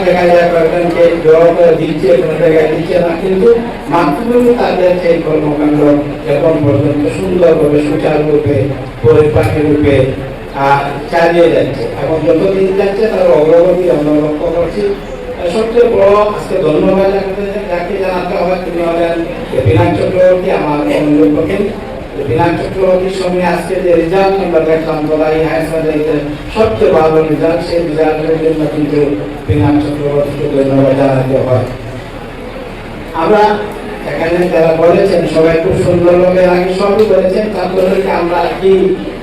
দেখা যায় কয়েকজনকে জড়ো করে দিচ্ছে, কোনো জায়গায় দিচ্ছে না, কিন্তু মাতৃভূমি তাদের সেই কর্মকাণ্ড এখন পর্যন্ত সুন্দরভাবে সুচারুরূপে পরিপাটি রূপে চালিয়ে যাচ্ছে এবং যতদিন যাচ্ছে তার অগ্রগতি আমরা লক্ষ্য করছি। সবচেয়ে বড় আজকে ধন্যবাদ যাকে জানাতে হবে তিনি হলেন বিনায়ক চক্রবর্তী, আমার অনুযোগ্য। বিনায়ক চক্রবর্তীর সঙ্গে আজকে যে রেজাল্ট আমরা দেখলাম বলাই হায়ার সেকেন্ডারিতে সবচেয়ে ভালো রেজাল্ট, সেই রেজাল্টের জন্য কিন্তু বিনায়ক চক্রবর্তীকে ধন্যবাদ জানাতে হয়। আমরা এখানে যারা বলেছেন সবাই খুব সুন্দরভাবে আগে সবই বলেছেন, ছাত্রদেরকে আমরা কি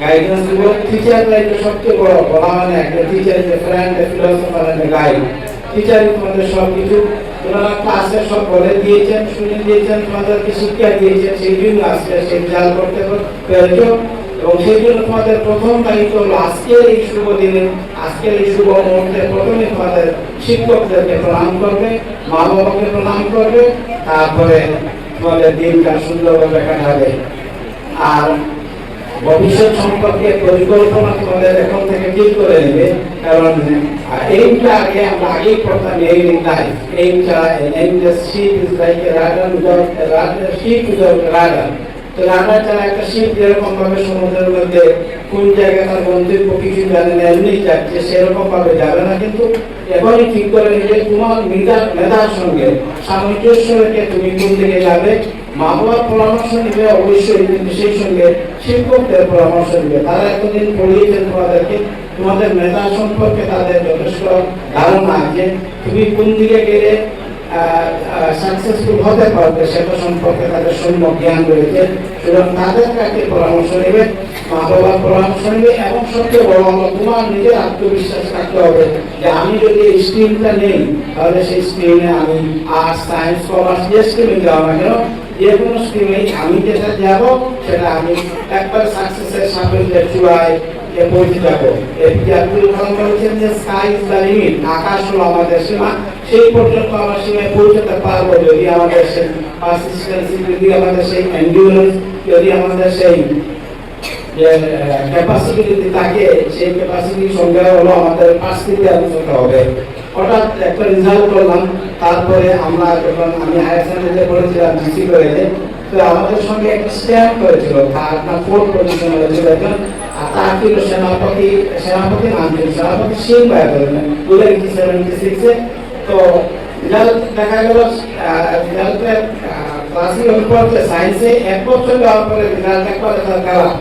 গাইডেন্স দেবো। টিচাররাই তো সবচেয়ে বড়, বলা মানে একটা টিচার যে ফ্রেন্ড ফিলোসফার এন্ড গাইড। টিচারই তোমাদের সব কিছু, তোমরা ক্লাসে সব বলে দিয়েছেন, শুনে দিয়েছেন, তোমাদেরকে শিক্ষা দিয়েছেন, সেই জন্য আজকে সেই রেজাল্ট করতে পেরেছ। এবং সেই জন্য তোমাদের প্রথম দায়িত্ব হলো আজকের এই শুভ দিনে, আজকের এই শুভ মুহূর্তে প্রথমে তোমাদের শিক্ষকদেরকে প্রণাম করবে, মা বাবাকে প্রণাম করবে, তারপরে তোমাদের দিনটা সুন্দরভাবে কাটাবে। আর ভবিষ্যৎ সম্পর্কে পরিকল্পনা তোমাদের এখন থেকে ঠিক করে নেবে, কারণ এইমটা আগে আমরা আগেই পড়তাম, এইম ইন লাইফ, এইমটা aim the ship is like a rudder without ship without rudder. তো রাডার ছাড়া একটা শিপ যেরকম ভাবে সমুদ্রের মধ্যে কোন জায়গায় তার গন্তব্য কিছু জানে না, এমনি যাচ্ছে, সেরকম ভাবে যাবে না। কিন্তু এখনই ঠিক করে নিলে তোমার মেধার সঙ্গে সামঞ্জস্য রেখে তুমি কোন দিকে যাবে। মা বাবার পরামর্শ নিবে অবশ্যই, কিন্তু সেই সঙ্গে শিক্ষকদের পরামর্শ নিবে। তারা এতদিন পড়িয়েছেন তোমাদেরকে, তোমাদের মেধা সম্পর্কে তাদের যথেষ্ট ধারণা আছে, তুমি কোন দিকে গেলে সাকসেসফুল হতে পারবে সেটা সম্পর্কে তাদের সম্যক জ্ঞান রয়েছে। সুতরাং তাদের কাছে পরামর্শ নেবে, মা বাবার পরামর্শ নেবে। এবং সবচেয়ে বড় হলো তোমার নিজের আত্মবিশ্বাস থাকতে হবে যে আমি যদি এই স্ট্রিমটা নেই তাহলে সেই স্ট্রিমে আমি আর্টস, সায়েন্স, কমার্স যে স্ট্রিমে যাওয়া না কেন, যে কোনো স্ট্রিমে আমি যেটা যাব সেটা আমি একবার সাকসেসের সাফল্যের চূড়ায় পৌঁছে যাবো। এপিজে আব্দুল কালাম বলেছেন যে স্কাই ইজ দ্য লিমিট, আকাশ হলো আমাদের সীমা, সেই পর্যন্ত আমরা সীমায় পৌঁছতে পারবো যদি আমাদের সেই পারসিস্টেন্সি, যদি আমাদের সেই এন্ডিউরেন্স, যদি আমাদের সেই ক্যাপাসিটি যদি থাকে। সেই ক্যাপাসিটির সঙ্গে হলো আমাদের পার্সিতে আলোচনা হবে। হঠাৎ একটা রেজাল্ট করলাম, তারপরে আমরা যখন আমি হায়ার সেকেন্ডারিতে পড়েছিলাম জিসি কলেজে, তো আমাদের সঙ্গে একটা স্ট্যাম্প করেছিল, থার্ড না ফোর্থ পজিশন হয়েছিল একজন, আর তার ছিল সেনাপতি নাম ছিল সেনাপতি সিং ভাই বলেন 1976-এ। তো রেজাল্ট দেখা গেল, রেজাল্টের ক্লাসিক পড়তে সায়েন্সে 1 বছর যাওয়ার পরে রেজাল্ট একবার খারাপ।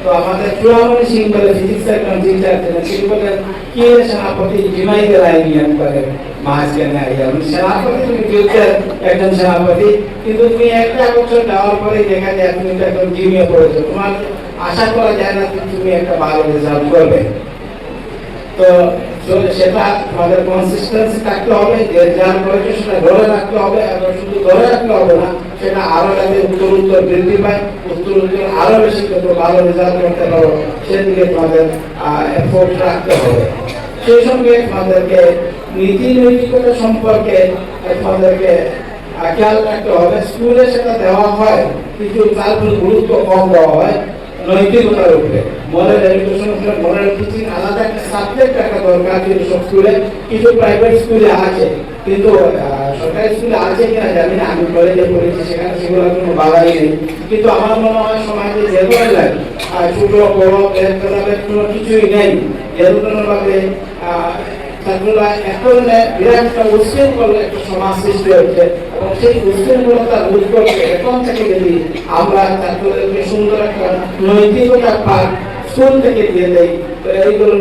তো আমাদের চূড়ামণি সিং বলে ফিজিক্স একজন টিচার ছিলেন, তিনি বলেন কি সেনাপতি জিমাই গেলাই নিয়ে করে মাঝখানে আইয়া, সেনাপতি তুমি ফিউচার একজন সেনাপতি, কিন্তু তুমি 1 বছর যাওয়ার পরে দেখা যায় তুমি তো একদম জিমিয়ে পড়েছো, তোমার আশা করা যায় না তুমি একটা ভালো রেজাল্ট করবে। তো সেটা আমাদের কনসিস্টেন্সি থাকতে হবে, যে রেজাল্ট করেছে সেটা ধরে রাখতে হবে। এবং শুধু ধরে রাখতে হবে না, সেটা আরো যাতে উত্তর বৃদ্ধি পায়, উত্তর আরো বেশি যত ভালো রেজাল্ট করতে পারো সেদিকে তোমাদের এফোর্ট রাখতে হবে। সেই সঙ্গে তোমাদেরকে নীতি নৈতিকতা সম্পর্কে তোমাদেরকে খেয়াল রাখতে হবে। স্কুলে সেটা দেওয়া হয়, কিছু তার গুরুত্ব কম দেওয়া হয় নৈতিকতার উপরে। মরাল এডুকেশন, মরাল টিচিং আলাদা একটা সাবজেক্ট একটা দরকার কিন্তু সব স্কুলে, কিছু প্রাইভেট স্কুলে আছে, কিন্তু সরকারি স্কুলে আছে কিনা জানি না, আমি কলেজে পড়েছি সেখানে সেগুলো কোনো বাধাই নেই। কিন্তু আমার মনে হয় সমাজে যেভাবে লাগে ছোট বড় ভেদাভেদ কোনো কিছুই নেই, যেভাবে ছাত্ররা এখন বিরাট একটা উচ্ছৃঙ্খল একটা সমাজ সৃষ্টি হচ্ছে, এবং সেই উচ্ছৃঙ্খলতা রোধ করতে এখন থেকে যদি আমরা ছাত্রদেরকে সুন্দর একটা নৈতিকতা পাঠ স্কুল থেকে দিয়ে দেই, তো এইগুলো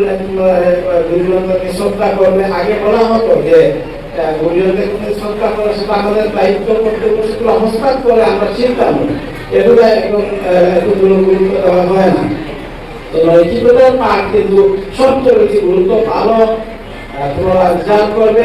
গুরুজনদেরকে শ্রদ্ধা করবে। আগে বলা হতো যে গুরুজনদেরকে শ্রদ্ধা করে সেটা আমাদের দায়িত্ব করতে, সেগুলো হস্তাক্ষর করে আমরা শিখতাম, এগুলো একদম এতগুলো গুরুত্ব দেওয়া হয় না। তো নৈতিকতার পাঠ কিন্তু সবচেয়ে বেশি গুরুত্ব। ভালো তোমরা রেজাল্ট করবে,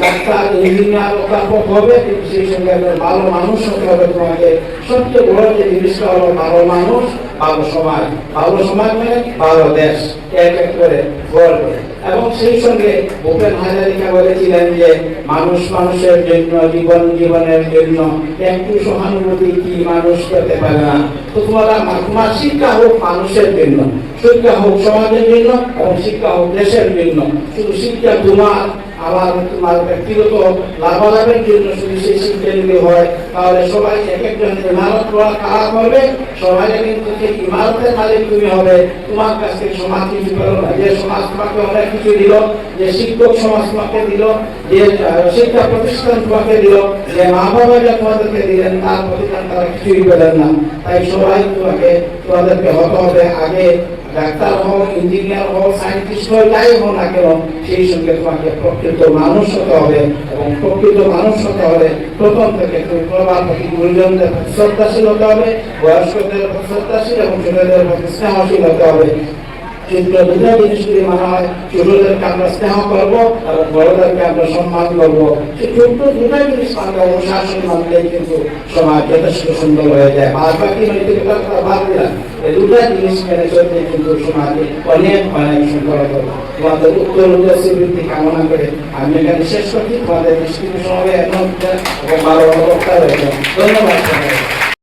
ডাক্তার, ইঞ্জিনিয়ার, অধ্যাপক হবে, কিন্তু সেই সঙ্গে ভালো মানুষ হতে হবে। তোমাকে সবচেয়ে বড় যে জিনিসটা হলো ভালো মানুষ, ভালো সমাজ। ভালো সমাজ মানে ভালো দেশ এক এক করে গড়বে। এবং সেই সঙ্গে ভূপেন হাজারিকা বলেছিলেন যে মানুষ মানুষের জন্য, জীবন জীবনের জন্য, একটু সহানুভূতি কি মানুষ পেতে পারে না। তো তোমার শিক্ষা হোক মানুষের জন্য, শিক্ষা হোক সমাজের জন্য, এবং শিক্ষা হোক দেশের জন্য। শুধু শিক্ষা তোমার আমার তোমার ব্যক্তিগত লাভালাভের জন্য যদি সেই শিক্ষাগুলি হয়, তাহলে সবাই এক একজন ইমারত কারা করবে, সবাই কিন্তু সেই ইমারতের মালিক তুমি হবে। তোমার কাছ থেকে সমাজ কিছু পেলো না, যে সমাজ তোমাকে অনেক কিছু দিল, যে শিক্ষক সমাজ তোমাকে দিল, যে শিক্ষা প্রতিষ্ঠান তোমাকে দিল, যে মা বাবা যা তোমাদেরকে দিলেন, তার প্রতিদান তারা কিছুই পেলেন না। তাই সবাই তোমাদেরকে হতে হবে, আগে ডাক্তার হও, ইঞ্জিনিয়ার হও, সায়েন্টিস্ট হও, যাই হও না কেন, সেই সঙ্গে তোমাকে প্রকৃত মানুষ হতে হবে। এবং প্রকৃত মানুষ হতে হলে প্রথম থেকে তুমি প্রভাব প্রতি গুরুজনদের প্রতি শ্রদ্ধাশীল হতে হবে, বয়স্কদের প্রতি শ্রদ্ধাশীল এবং ছোটদের প্রতি স্নেহশীল হতে হবে। কিন্তু দুটো জিনিসগুলি মানা হয়, ছোটদেরকে আমরা স্নেহ করবো আর বড়দেরকে আমরা সম্মান করবো। দুটো জিনিস মানলে, অনুশাসন মানলেই কিন্তু সমাজ যথেষ্ট সুন্দর হয়ে যায়। বাদ বাকি নৈতিকতা বাদ দিলাম, এই দুটো জিনিস মেনে চলতে কিন্তু সমাজে অনেক অনেক সুন্দর হবে। তোমাদের উত্তর বৃদ্ধি কামনা করে আমি এখানে শেষ করছি। তোমাদের দৃষ্টি সমাবে এখন ভালো বক্তা রয়েছে। ধন্যবাদ।